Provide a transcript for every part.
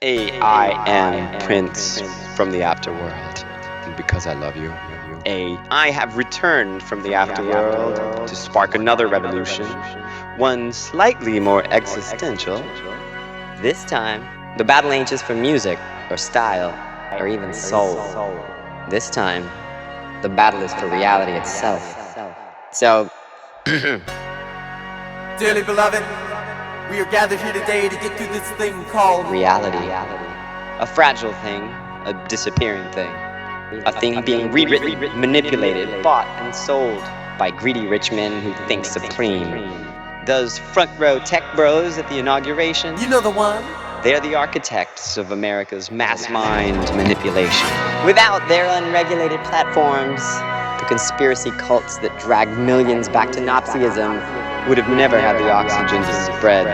I am Prince from the Afterworld, and because I love you. I have returned from the Afterworld to spark another revolution, one slightly more existential. This time, the battle ain't just for music, or style, or even soul. This time, the battle is for reality itself. So, dearly beloved, we are gathered here today to get through this thing called reality. A fragile thing, a disappearing thing. A thing being rewritten, manipulated, bought, and sold by greedy rich men who think supreme. Those front row tech bros at the inauguration, you know the one. They're the architects of America's mass mind manipulation. Without their unregulated platforms, the conspiracy cults that dragged millions back to Nazism would have never had the oxygen to spread.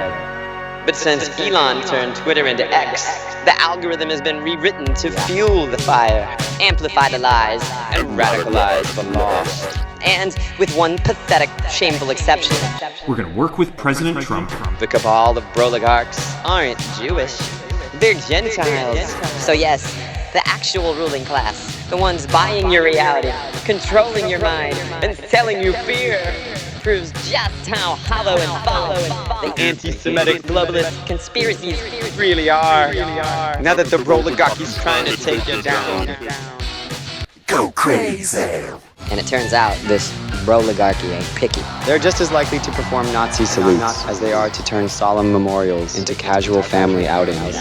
But since Elon turned Twitter into X, the algorithm has been rewritten to fuel the fire, amplify the lies, and radicalize the lost. And with one pathetic, shameful exception, we're going to work with President Trump. The cabal of broligarchs aren't Jewish, they're Gentiles. So yes, the actual ruling class, the ones buying your reality, controlling your mind, and selling you fear, proves just how hollow and false the anti-Semitic globalist conspiracies really are. Now that the broligarchy's trying to take you down. Go crazy. And it turns out this broligarchy ain't picky. They're just as likely to perform Nazi salutes as they are to turn solemn memorials into casual family outings.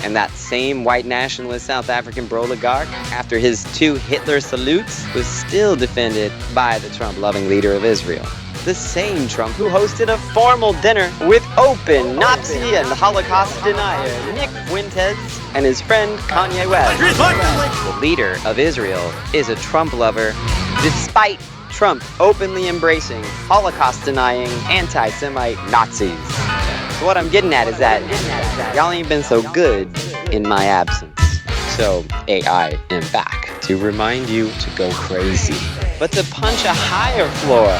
And that same white nationalist South African broligarch, after his 2 Hitler salutes, was still defended by the Trump-loving leader of Israel. The same Trump who hosted a formal dinner with open Nazi and Holocaust denier Nick Fuentes and his friend Kanye West. The leader of Israel is a Trump lover, despite Trump openly embracing Holocaust-denying anti-Semite Nazis. So what I'm getting at is that y'all ain't been so good in my absence. So I am back to remind you to go crazy, but to punch a higher floor.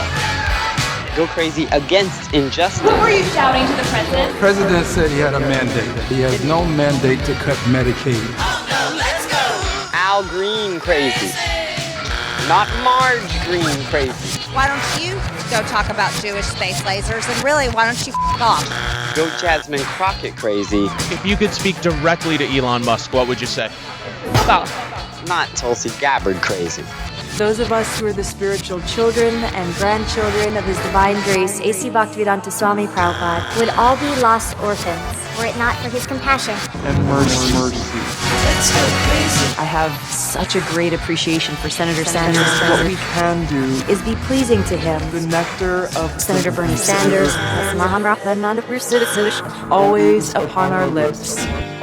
Go crazy against injustice. What were you shouting to the president? The president said he had a mandate. He has no mandate to cut Medicaid. Let's go. Al Green crazy. Not Marge Green crazy. Why don't you go talk about Jewish space lasers, and really, why don't you f*** off? Go Jasmine Crockett crazy. If you could speak directly to Elon Musk, what would you say? Well, not Tulsi Gabbard crazy. Those of us who are the spiritual children and grandchildren of His Divine Grace, A.C. Bhaktivedanta Swami Prabhupada, would all be lost orphans, were it not for His compassion And mercy. Let's go crazy. I have such a great appreciation for Senator Sanders. What we can do is be pleasing to him. the nectar of Senator Bernie Sanders, always upon our lips.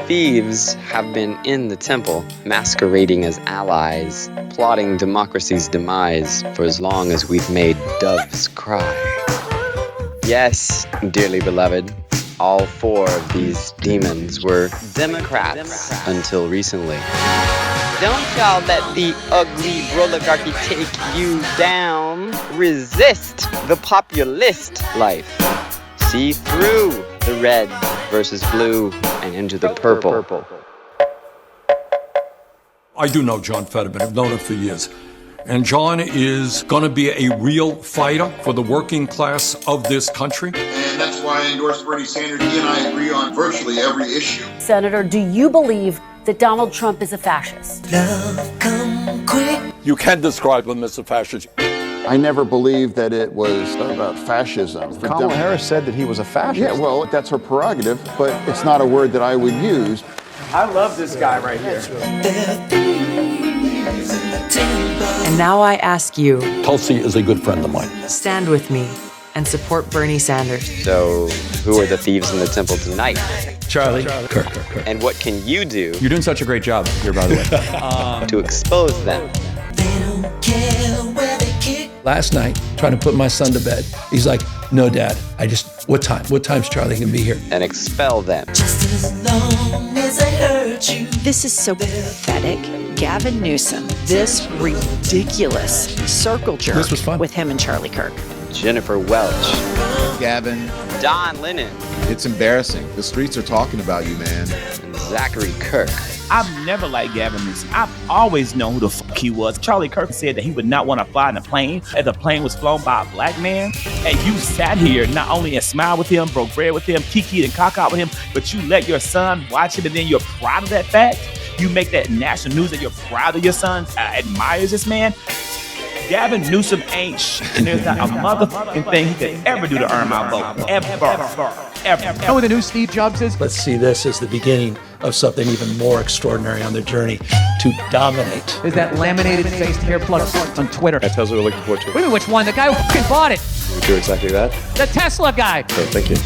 Thieves have been in the temple, masquerading as allies, plotting democracy's demise for as long as we've made doves cry. Yes, dearly beloved, all 4 of these demons were Democrats until recently. Don't y'all let the ugly broligarchy take you down. Resist the populist life. See through the red versus blue and into the purple. I do know John Fetterman. I've known him for years. And John is going to be a real fighter for the working class of this country. And that's why I endorse Bernie Sanders. He and I agree on virtually every issue. Senator, do you believe that Donald Trump is a fascist? Love come quick. You can describe him as a fascist. I never believed that it was about fascism. Kamala Harris said that he was a fascist. Yeah, well, that's her prerogative, but it's not a word that I would use. I love this guy right here. And now I ask you, Tulsi is a good friend of mine. stand with me and support Bernie Sanders. So, who are the thieves in the temple tonight? Charlie. Kirk. And what can you do You're doing such a great job here, by the way. to expose them? They don't care where they kick. Last night, trying to put my son to bed, he's like, no, Dad, what time? What time's Charlie gonna be here? And expel them. Just as long as I hurt you. This is so pathetic. Gavin Newsom, this ridiculous circle jerk This was fun. with him and Charlie Kirk. Jennifer Welch, Gavin, Don Lennon. It's embarrassing. The streets are talking about you, man. And Zachary Kirk. I've never liked Gavin Newsom. I've always known who the fuck he was. Charlie Kirk said that he would not want to fly in a plane if the plane was flown by a black man. And you sat here not only and smiled with him, broke bread with him, kikied and cock-out with him, but you let your son watch him and then you're proud of that fact. You make that national news that you're proud of your son, admires this man. Gavin Newsom ain't shit, and there's not a motherfucking thing he could ever do to earn my vote. Ever. You know who the new Steve Jobs is? Let's see this as the beginning of something even more extraordinary on their journey to dominate. Is that laminated-faced hair plug on Twitter? That tells what we're looking forward to. Wait a minute, which one? The guy who fucking bought it. We do exactly that. The Tesla guy. Okay, thank you.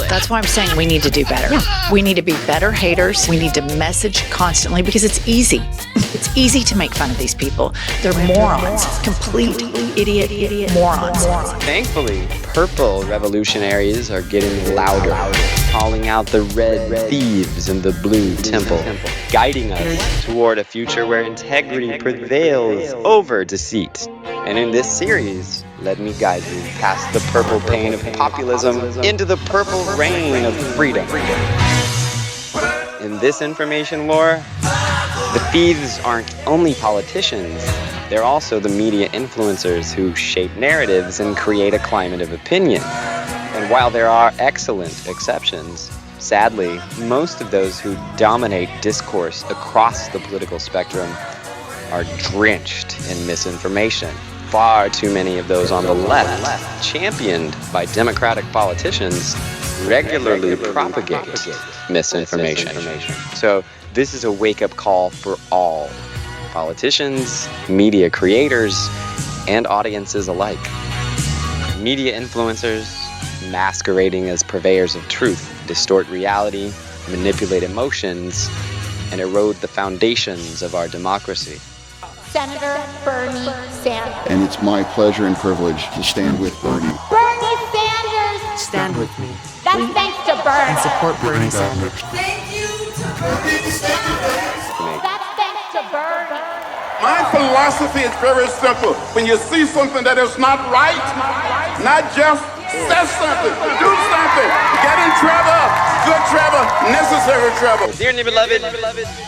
That's why I'm saying we need to do better. We need to be better haters. We need to message constantly because it's easy. It's easy to make fun of these people. They're morons, complete idiot morons. Thankfully, purple revolutionaries are getting louder, calling out the red thieves in the blue temple, guiding us toward a future where integrity prevails over deceit. And in this series, let me guide you past the purple pain of populism into the purple rain of freedom. In this information war, the thieves aren't only politicians, they're also the media influencers who shape narratives and create a climate of opinion. And while there are excellent exceptions, sadly, most of those who dominate discourse across the political spectrum are drenched in misinformation. Far too many of those on the left, championed by Democratic politicians, regularly propagate misinformation. So this is a wake-up call for all politicians, media creators, and audiences alike. Media influencers masquerading as purveyors of truth distort reality, manipulate emotions, and erode the foundations of our democracy. Senator Bernie Sanders. And it's my pleasure and privilege to stand with Bernie. Bernie Sanders! Stand with me. That's thanks to Bernie. And support Bernie Sanders. Thank you to Bernie Sanders. That's thanks to Bernie. My philosophy is very simple. When you see something that is not right, not just say something, do something, get in trouble, good trouble, necessary trouble. Dearly beloved,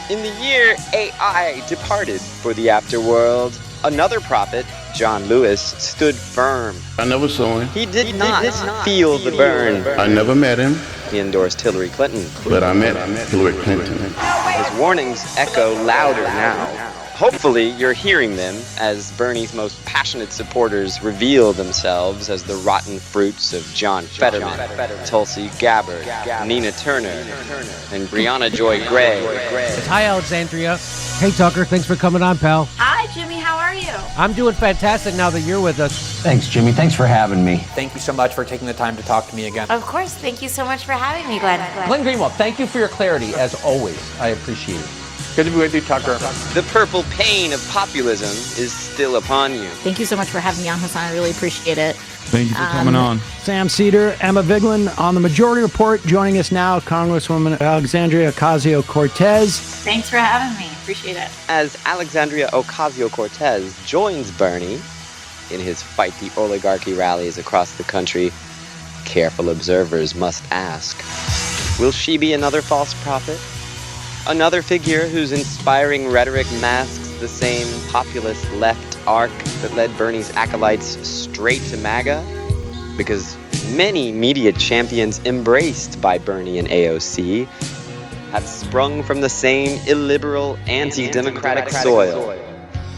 in the year AI departed for the afterworld, another prophet, John Lewis, stood firm. I never saw him. He did not feel the burn. I never met him. He endorsed Hillary Clinton. But I met Hillary Clinton. His warnings echo louder now. Hopefully, you're hearing them as Bernie's most passionate supporters reveal themselves as the rotten fruits of John Fetterman, Tulsi Gabbard, Nina Turner, and Brianna Joy Gray. Hi, Alexandria. Hey, Tucker. Thanks for coming on, pal. Hi, Jimmy. How are you? I'm doing fantastic now that you're with us. Thanks, Jimmy. Thanks for having me. Thank you so much for taking the time to talk to me again. Of course. Thank you so much for having me, Glenn. Glenn Greenwald, thank you for your clarity, as always. I appreciate it. Good to be with you, Tucker. The purple pain of populism is still upon you. Thank you so much for having me on, Hasan. I really appreciate it. Thank you for coming on. Sam Cedar, Emma Vigeland on the Majority Report. Joining us now, Congresswoman Alexandria Ocasio-Cortez. Thanks for having me. Appreciate it. As Alexandria Ocasio-Cortez joins Bernie in his Fight the Oligarchy rallies across the country, careful observers must ask, will she be another false prophet? Another figure whose inspiring rhetoric masks the same populist left arc that led Bernie's acolytes straight to MAGA? Because many media champions embraced by Bernie and AOC have sprung from the same illiberal, anti-democratic soil.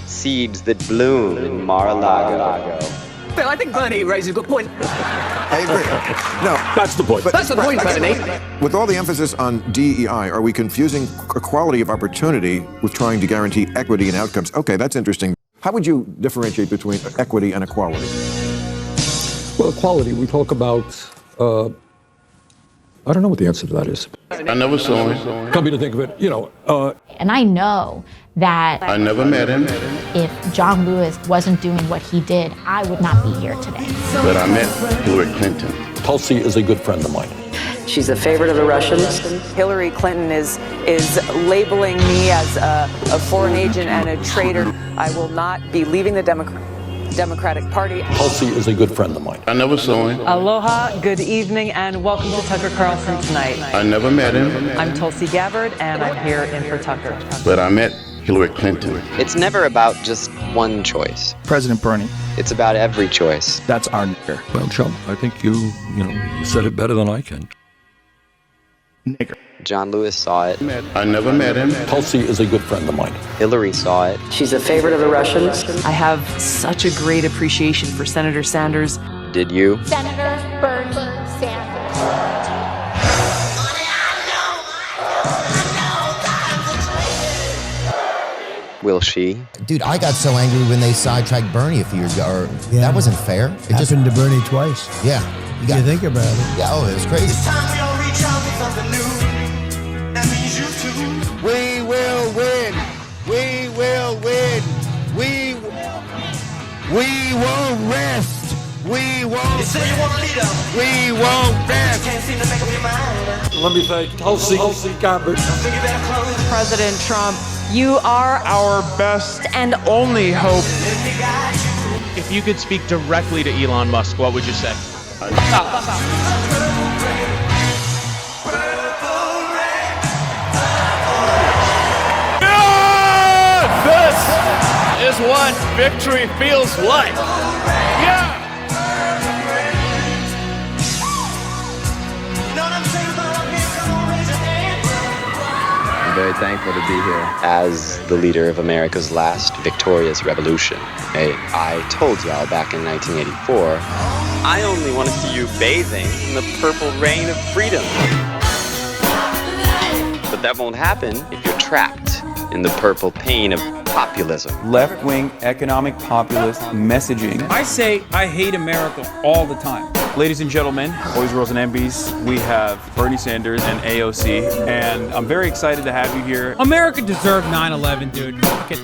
Seeds that bloom in Mar-a-Lago. Well, I think Bernie raises a good point. I agree. No. That's the point. That's the point, Bernie. With all the emphasis on DEI, are we confusing equality of opportunity with trying to guarantee equity in outcomes? Okay, that's interesting. How would you differentiate between equity and equality? Well, equality, we talk about, I don't know what the answer to that is. I never saw him. Come to think of it, And I know that I never met him. if John Lewis wasn't doing what he did, I would not be here today. But I met Hillary Clinton. Tulsi is a good friend of mine. She's a favorite of the Russians. Hillary Clinton is labeling me as a foreign agent and a traitor. I will not be leaving the Democratic Party. Tulsi is a good friend of mine. I never saw him. Aloha, good evening, and welcome to Tucker Carlson Tonight. I never met him. I'm Tulsi Gabbard, and I'm here in for Tucker. But I met Hillary Clinton. It's never about just one choice. President Bernie. It's about every choice. That's our nigger. Well, Trump, I think you said it better than I can. Nigger. John Lewis saw it. I never met him. Tulsi is a good friend of mine. Hillary saw it. She's a favorite of the Russians. I have such a great appreciation for Senator Sanders. Did you? Senator Bernie Sanders. Will she? Dude, I got so angry when they sidetracked Bernie a few years ago. That wasn't fair. It Happened to Bernie twice. Yeah. You think about it. Yeah, oh, it was crazy. We will win. We will win. We won't rest. We won't rest. We won't rest. Let me thank Tulsi Gabbard. President Trump, you are our best and only hope. If you could speak directly to Elon Musk, what would you say? This is what victory feels like. Yeah. I'm very thankful to be here as the leader of America's last victorious revolution. Hey, I told y'all back in 1984, I only want to see you bathing in the purple rain of freedom. But that won't happen if you're trapped in the purple pain of populism. Left-wing economic populist messaging. I say I hate America all the time. Ladies and gentlemen, boys, girls, and MBs, we have Bernie Sanders and AOC, and I'm very excited to have you here. America deserved 9/11, dude.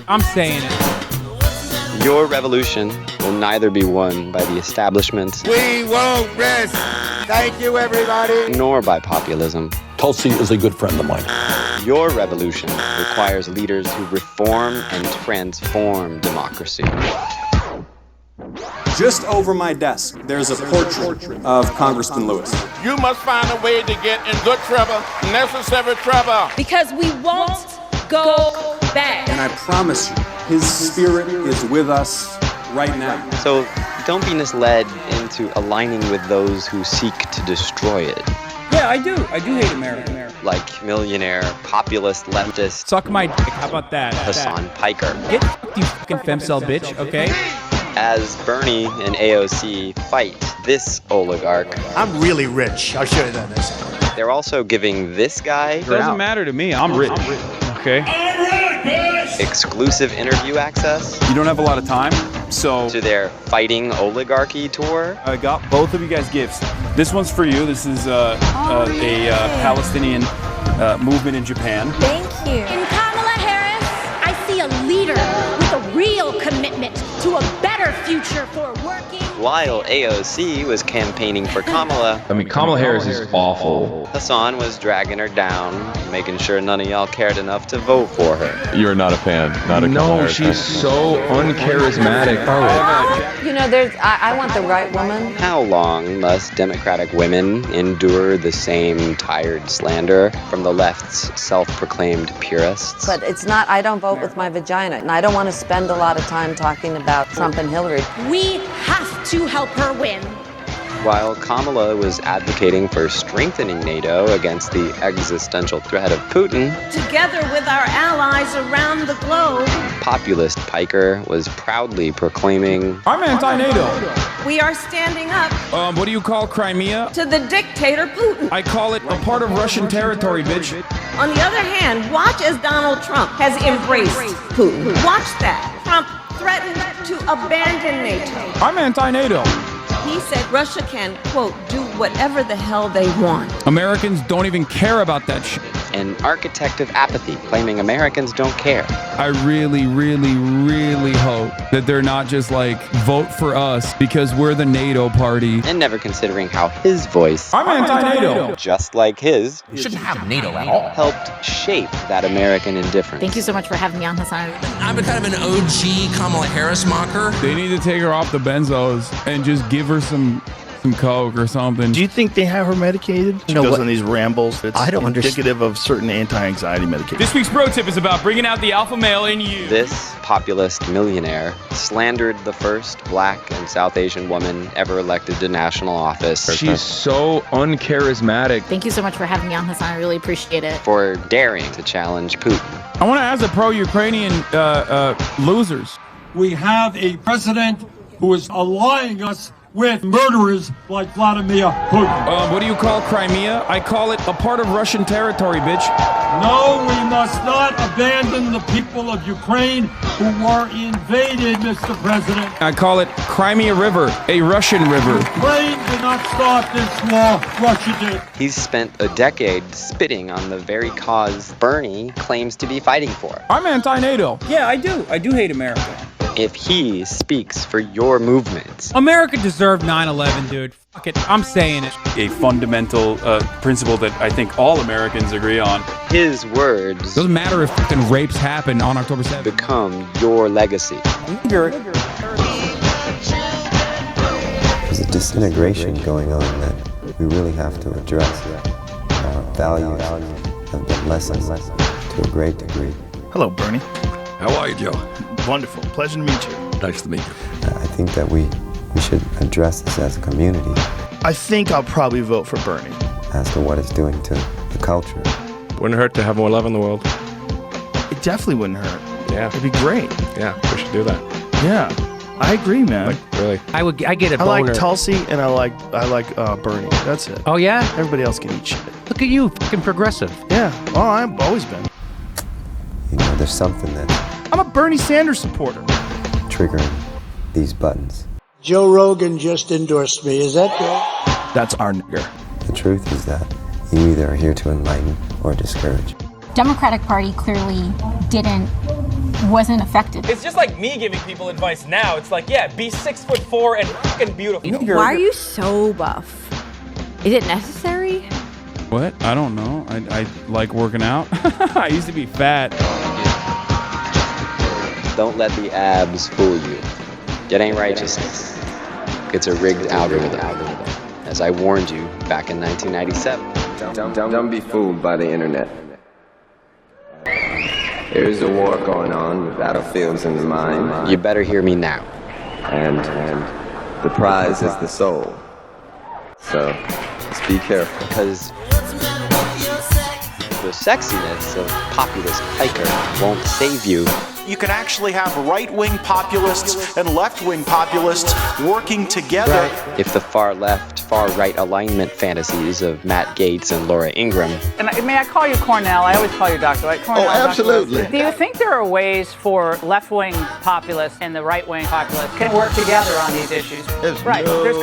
I'm saying it. Your revolution will neither be won by the establishment We won't rest. Thank you, everybody. nor by populism. Tulsi is a good friend of mine. Your revolution requires leaders who reform and transform democracy. Just over my desk, there's a portrait of Congressman Lewis. You must find a way to get in good trouble, necessary trouble. Because we won't go back. And I promise you, his spirit is with us right now. So don't be misled into aligning with those who seek to destroy it. Yeah, I do. I do hate America. Like millionaire, populist, leftist Suck my dick. How about that? Hasan Piker. Get you fucking femcel bitch, okay? As Bernie and AOC fight this oligarch, I'm really rich. I'll show you that next time. they're also giving this guy It doesn't matter to me. I'm rich. Okay? exclusive interview access You don't have a lot of time, so to their fighting oligarchy tour. I got both of you guys gifts. This one's for you. This is a Palestinian movement in Japan. Thank you. In Kamala Harris, I see a leader with a real commitment to a better future for working. While AOC was campaigning for Kamala, I mean, Kamala Harris is awful. Hasan was dragging her down, making sure none of y'all cared enough to vote for her. You're not a fan, not a Kamala Harris she's so uncharismatic. You know, I want the right woman. How long must Democratic women endure the same tired slander from the left's self-proclaimed purists? But it's not, I don't vote with my vagina. And I don't want to spend a lot of time talking about Trump and Hillary. We have to help her win. While Kamala was advocating for strengthening NATO against the existential threat of Putin, Together with our allies around the globe, populist Piker was proudly proclaiming, I'm anti-NATO. we are standing up What do you call Crimea? to the dictator Putin. I call it a part of Russian territory, bitch. On the other hand, watch as Donald Trump has embraced Putin. Watch that. Trump threatened to abandon NATO. I'm anti-NATO. He said Russia can, quote, do whatever the hell they want. Americans don't even care about that shit. An architect of apathy, claiming Americans don't care. I really, really, really hope that they're not just like, vote for us because we're the NATO party. And never considering how his voice, I'm anti-NATO, just like his, You shouldn't have NATO at all. helped shape that American indifference. Thank you so much for having me on, Hasan. I'm a kind of an OG Kamala Harris mocker. They need to take her off the benzos and just give her some coke or something. Do you think they have her medicated? She goes on these rambles. It's indicative of certain anti-anxiety medication. This week's bro tip is about bringing out the alpha male in you. This populist millionaire slandered the first black and South Asian woman ever elected to national office. She's so uncharismatic. Thank you so much for having me on, Hasan. I really appreciate it. For daring to challenge Putin. I want to ask the pro-Ukrainian losers. We have a president who is allying us with murderers like Vladimir Putin. What do you call Crimea? I call it a part of Russian territory, bitch. No, we must not abandon the people of Ukraine who were invaded, Mr. President. I call it Crimea River, a Russian river. Ukraine did not start this war, Russia did. He's spent a decade spitting on the very cause Bernie claims to be fighting for. I'm anti-NATO. Yeah, I do. I do hate America. If he speaks for your movements. America deserved 9/11, dude. Fuck it. I'm saying it. A fundamental principle that I think all Americans agree on. His words Doesn't matter if fucking rapes happen on October 7th. become your legacy. There's a disintegration going on that we really have to address. Our values have been lessened to a great degree. Hello, Bernie. How are you, Joe? Wonderful. Pleasure to meet you. Nice to meet you. I think that we should address this as a community I think I'll probably vote for Bernie. as to what it's doing to the culture. Wouldn't hurt to have more love in the world. It definitely wouldn't hurt. Yeah. It'd be great. Yeah, we should do that. Yeah. I agree, man. Like, really. I get a I boner. like Tulsi and I like Bernie. That's it. Oh yeah? Everybody else can eat shit. Look at you, fucking progressive. Yeah. Oh, I've always been. You know, there's something that's I'm a Bernie Sanders supporter. triggering these buttons. Joe Rogan just endorsed me. Is that good? That's our nigger. The truth is that you either are here to enlighten or discourage. Democratic Party clearly wasn't effective. It's just like me giving people advice now. It's like, yeah, be 6'4" and fucking beautiful. Why are you so buff? Is it necessary? What? I don't know. I like working out. I used to be fat. Don't let the abs fool you. It ain't righteousness. It's a rigged algorithm. As I warned you back in 1997. Don't be fooled by the internet. There is a war going on with battlefields in the mind. You better hear me now. And the prize is the soul. So, just be careful. Because the sexiness of populist Piker won't save you. You can actually have right-wing populists and left-wing populists working together. If the far left, far right alignment fantasies of Matt Gaetz and Laura Ingraham. And may I call you Cornell? I always call you Doctor, right? Cornell, absolutely. Do you think there are ways for left-wing populists and the right-wing populists can work together on these issues? There's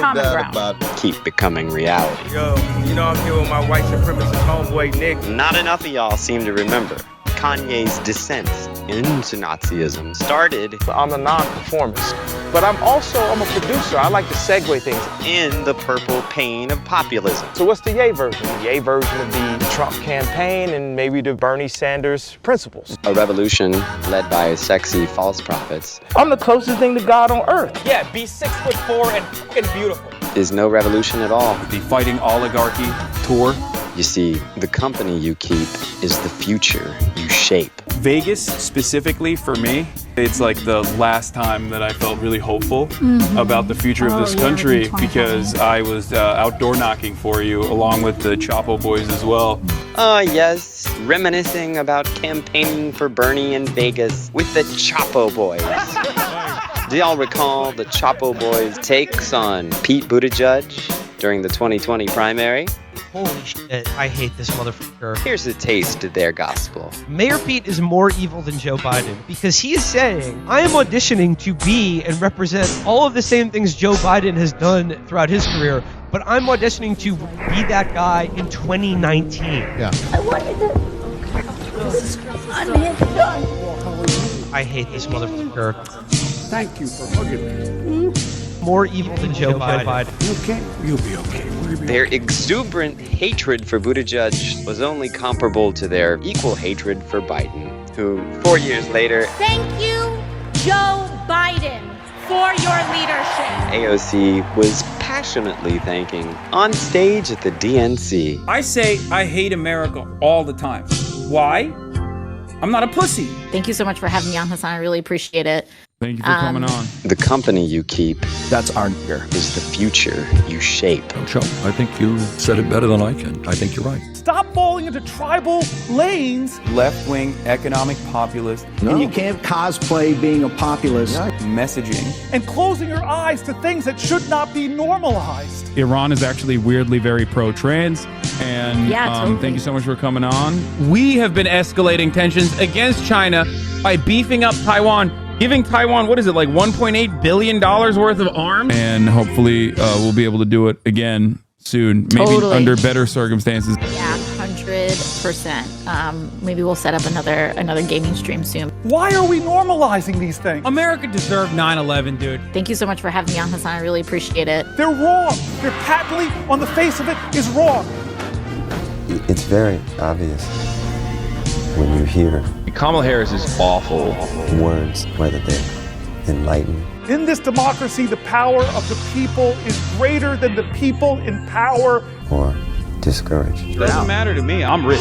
common ground. Keep becoming reality. Yo, you know I'm here with my white supremacist homeboy Nick. Not enough of y'all seem to remember. Kanye's descent into Nazism started. I'm a non-conformist, but I'm a producer. I like to segue things. In the purple pain of populism. So what's the yay version? The yay version would be the Trump campaign and maybe the Bernie Sanders principles. A revolution led by sexy false prophets. I'm the closest thing to God on earth. Yeah, be 6'4" and fucking beautiful. Is no revolution at all. The Fighting Oligarchy tour. You see, the company you keep is the future you shape. Vegas, specifically for me, it's like the last time that I felt really hopeful about the future of this country because I was outdoor knocking for you along with the Chapo Boys as well. Yes, reminiscing about campaigning for Bernie in Vegas with the Chapo Boys. Do y'all recall the Chapo Boys' takes on Pete Buttigieg during the 2020 primary? Holy shit, I hate this motherfucker. Here's a taste of their gospel. Mayor Pete is more evil than Joe Biden because he is saying, I am auditioning to be and represent all of the same things Joe Biden has done throughout his career, but I'm auditioning to be that guy in 2019. Yeah. I wanted to. I hate this motherfucker. Thank you for hugging me. More evil than Joe Biden. Okay? You'll be okay. Their exuberant hatred for Buttigieg was only comparable to their equal hatred for Biden, who 4 years later, Thank you, Joe Biden, for your leadership. AOC was passionately thanking on stage at the DNC. I say I hate America all the time. Why? I'm not a pussy. Thank you so much for having me on, Hasan. I really appreciate it. Thank you for coming on. The company you keep, That's our year. is the future you shape. Joe, I think you said it better than I can. I think you're right. Stop falling into tribal lanes. Left-wing economic populist And you can't cosplay being a populist. messaging. And closing your eyes to things that should not be normalized. Iran is actually weirdly very pro-trans. And totally. thank you so much for coming on. We have been escalating tensions against China by beefing up Taiwan, giving Taiwan, what is it, like $1.8 billion worth of arms? And hopefully we'll be able to do it again soon. Maybe Totally. under better circumstances. Yeah, 100%. Maybe we'll set up another gaming stream soon. Why are we normalizing these things? America deserved 9/11, dude. Thank you so much for having me on, Hasan. I really appreciate it. They're wrong. They're patently, on the face of it, is wrong. It's very obvious when you hear Kamala Harris is awful. words, whether they're enlightened In this democracy, the power of the people is greater than the people in power. or discouraged. Doesn't matter to me. I'm rich.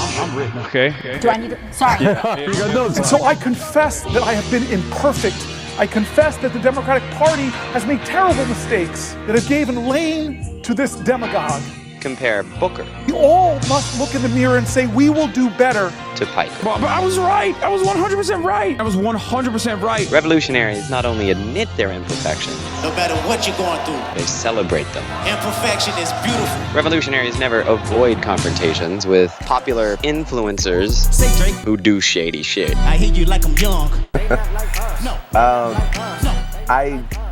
Okay. Do I need to? Sorry. And so I confess that I have been imperfect. I confess that the Democratic Party has made terrible mistakes that have given lane to this demagogue. Compare Booker We all must look in the mirror and say, we will do better. to Piker. But I was right. I was 100% right. I was 100% right. Revolutionaries not only admit their imperfections, No matter what you're going through, they celebrate them. imperfection is beautiful. Revolutionaries never avoid confrontations with popular influencers Say Drake, who do shady shit. I hear you like I'm young.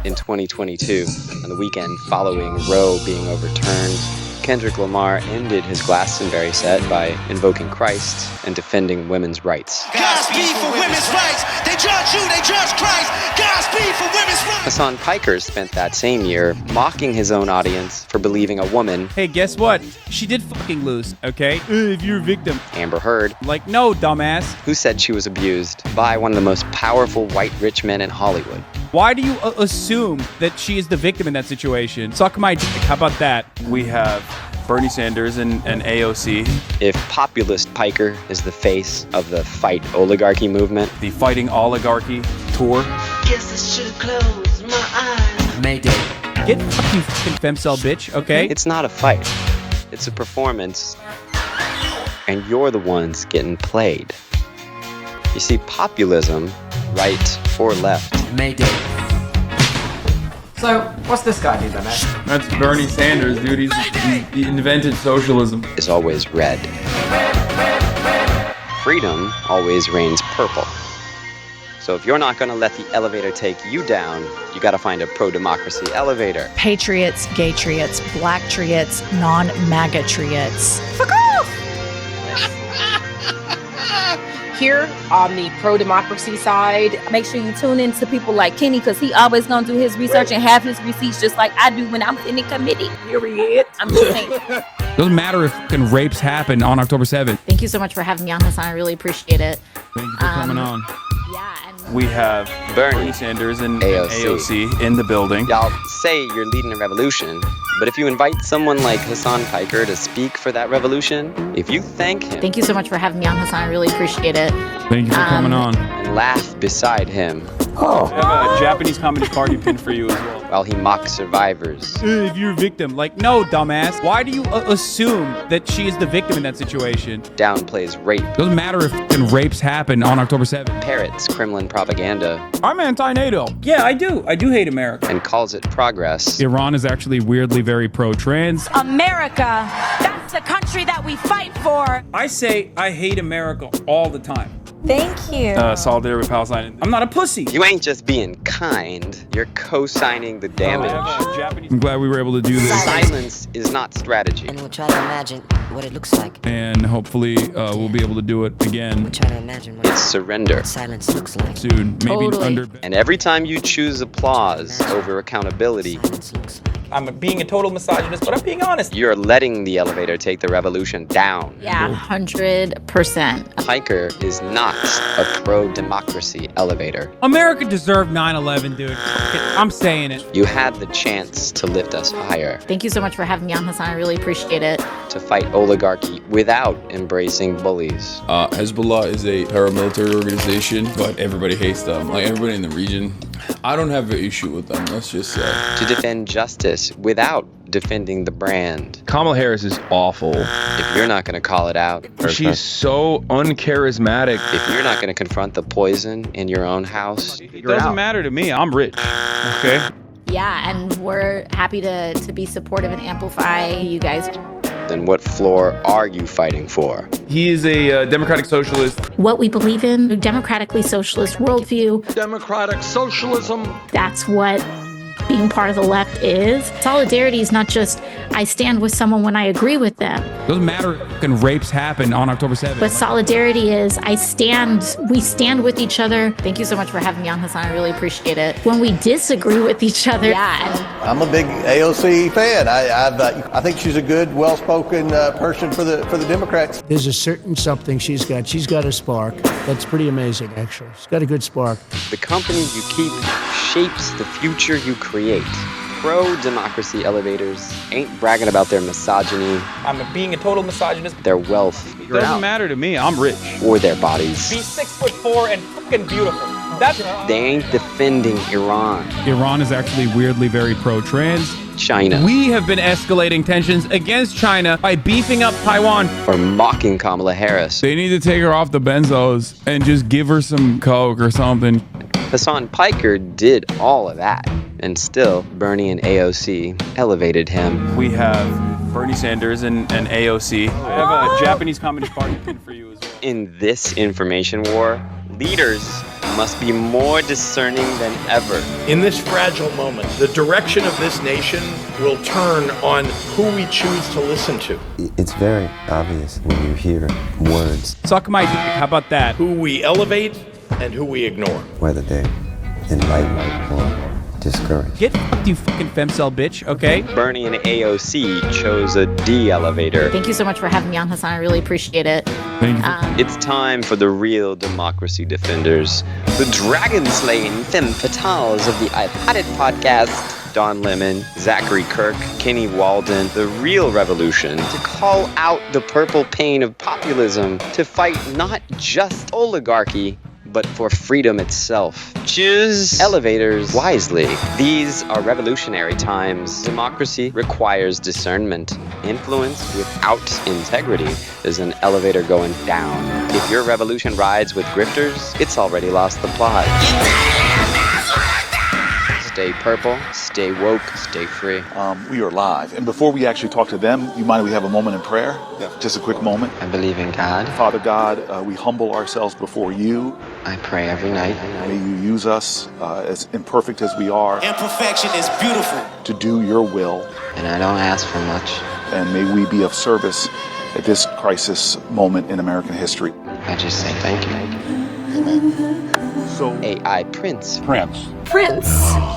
In 2022, on the weekend following Roe being overturned, Kendrick Lamar ended his Glastonbury set by invoking Christ and defending women's rights. Godspeed for women's rights. They judge you, they judge Christ. Godspeed for women's rights. Hasan Piker spent that same year mocking his own audience for believing a woman, Hey, guess what? She did fucking lose, okay? If you're a victim. Amber Heard, Like, no, dumbass. who said she was abused by one of the most powerful white rich men in Hollywood. Why do you assume that she is the victim in that situation? Suck my dick. How about that? We have Bernie Sanders and AOC. If populist Piker is the face of the fight oligarchy movement, The Fighting Oligarchy tour. Guess I should close my eyes. Mayday. Get fucked, you fucking femcel bitch, okay? it's not a fight. It's a performance. And you're the ones getting played. You see, populism, right or left, Mayday. So, what's this guy do then, man? That's Bernie Sanders, dude. He invented socialism. is always red. Freedom always reigns purple. So if you're not going to let the elevator take you down, you got to find a pro-democracy elevator. Patriots, gay triots, black triots, non-MAGA triots. Fuck off! Here on the pro-democracy side, Make sure you tune in to people like Kenny, because he always gonna do his research and have his receipts just like I do when I'm in the committee. Period. I'm just saying. Doesn't matter if fucking rapes happen on October 7th. Thank you so much for having me on, Hasan. I really appreciate it. Thank you for coming on. Yeah, and We have Bernie Sanders and AOC in the building. Y'all say you're leading a revolution, but if you invite someone like Hasan Piker to speak for that revolution, if you thank him thank you so much for having me on, Hasan. I really appreciate it. Thank you for coming on. and laugh beside him, I have a Japanese Communist Party pin for you as well. While he mocks survivors. If you're a victim. Like, no, dumbass. Why do you assume that she is the victim in that situation? Downplays rape. Doesn't matter if rapes happen on October 7th. Parrots Kremlin propaganda. I'm anti-NATO. Yeah, I do. I do hate America. And calls it progress. Iran is actually weirdly very pro-trans. America, that's the country that we fight for. I say I hate America all the time. Thank you. Solidarity with Palestine. I'm not a pussy. You ain't just being kind. You're co-signing the damage. I'm glad we were able to do this. Silence is not strategy. And we'll try to imagine what it looks like. And hopefully we'll be able to do it again. We'll try to imagine what it's surrender. Silence looks like. Soon. Maybe under. And every time you choose applause over accountability, I'm being a total misogynist, but I'm being honest. You're letting the elevator take the revolution down. Yeah, 100%. Piker is not a pro-democracy elevator. America deserved 9/11, dude. I'm saying it. You had the chance to lift us higher. Thank you so much for having me on, Hasan. I really appreciate it. To fight oligarchy without embracing bullies. Hezbollah is a paramilitary organization, but everybody hates them. Like everybody in the region. I don't have an issue with them, let's just say. To defend justice without defending the brand. Kamala Harris is awful. If you're not going to call it out. She's so uncharismatic. If you're not going to confront the poison in your own house. It doesn't matter to me. I'm rich. Okay? Yeah, and we're happy to be supportive and amplify you guys. Then what floor are you fighting for? He is a democratic socialist. What we believe in, a democratically socialist worldview. Democratic socialism. That's what being part of the left is. Solidarity is not just I stand with someone when I agree with them. Doesn't matter if rapes happen on October 7th. But solidarity is we stand with each other. Thank you so much for having me on, Hasan. I really appreciate it. When we disagree with each other. Yeah. I'm a big AOC fan. I think she's a good, well-spoken person for the Democrats. There's a certain something she's got. She's got a spark. That's pretty amazing, actually. She's got a good spark. The company you keep shapes the future you create. Pro-democracy elevators ain't bragging about their misogyny. I'm being a total misogynist. Their wealth. It doesn't matter to me. I'm rich. Or their bodies. Be 6'4" and fucking beautiful. They ain't defending Iran. Iran is actually weirdly very pro-trans. China. We have been escalating tensions against China by beefing up Taiwan. Or mocking Kamala Harris. They need to take her off the benzos and just give her some coke or something. Hasan Piker did all of that. And still, Bernie and AOC elevated him. We have Bernie Sanders and AOC. I have a Japanese Communist Party pin for you as well. In this information war, leaders must be more discerning than ever. In this fragile moment, the direction of this nation will turn on who we choose to listen to. It's very obvious when you hear words. Suck my dick, how about that? Who we elevate and who we ignore. Whether they're enlightened or discouraged. Get fucked, you fucking femcel bitch, okay? Bernie and AOC chose a D-elevator. Thank you so much for having me on, Hasan. I really appreciate it. Thank you. It's time for the real democracy defenders. The dragon-slaying femme fatales of the I've Had It podcast. Don Lemon, Zachary Kirk, Kenny Walden, the real revolution, to call out the purple pain of populism, to fight not just oligarchy, but for freedom itself. Choose elevators wisely. These are revolutionary times. Democracy requires discernment. Influence without integrity is an elevator going down. If your revolution rides with grifters, it's already lost the plot. Stay purple, stay woke, stay free. We are live. And before we actually talk to them, you mind if we have a moment in prayer? Yeah. Just a quick moment. I believe in God. Father God, we humble ourselves before you. I pray every night. May you use us as imperfect as we are. Imperfection is beautiful. To do your will. And I don't ask for much. And may we be of service at this crisis moment in American history. I just say thank you. Amen. So, AI Prince. Prince.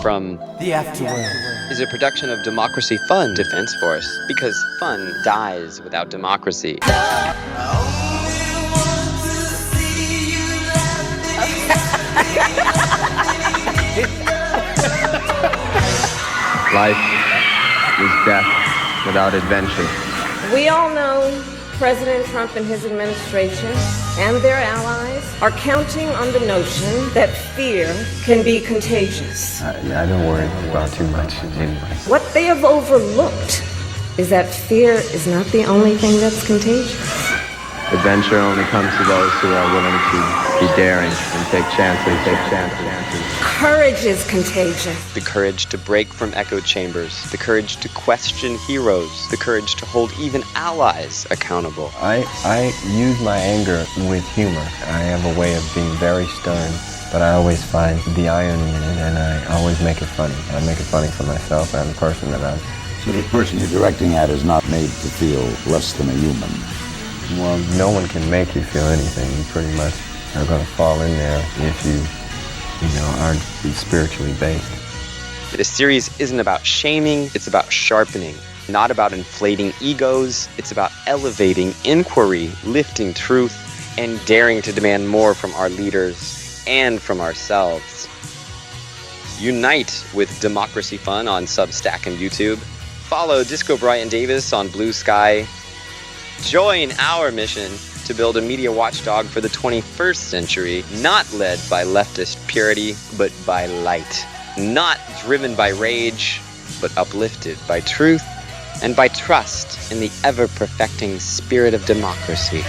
From The Afterworld is a production of Democracy Fund Defense Force, because fun dies without democracy. Life is death without adventure. We all know President Trump and his administration and their allies are counting on the notion that fear can be contagious. I don't worry about too much anyway. What they have overlooked is that fear is not the only thing that's contagious. Adventure only comes to those who are willing to be daring and take chances. Courage is contagious. The courage to break from echo chambers, the courage to question heroes, the courage to hold even allies accountable. I use my anger with humor. I have a way of being very stern, but I always find the irony in it, and I always make it funny. I make it funny for myself and the person that I'm. So the person you're directing at is not made to feel less than a human. Well, no one can make you feel anything. You pretty much are going to fall in there if you aren't spiritually based. This series isn't about shaming, it's about sharpening. Not about inflating egos, it's about elevating inquiry, lifting truth, and daring to demand more from our leaders and from ourselves. Unite with Democracy Fun on Substack and YouTube. Follow Disco Brian Davis on Blue Sky. Join our mission to build a media watchdog for the 21st century, not led by leftist purity, but by light. Not driven by rage, but uplifted by truth and by trust in the ever-perfecting spirit of democracy.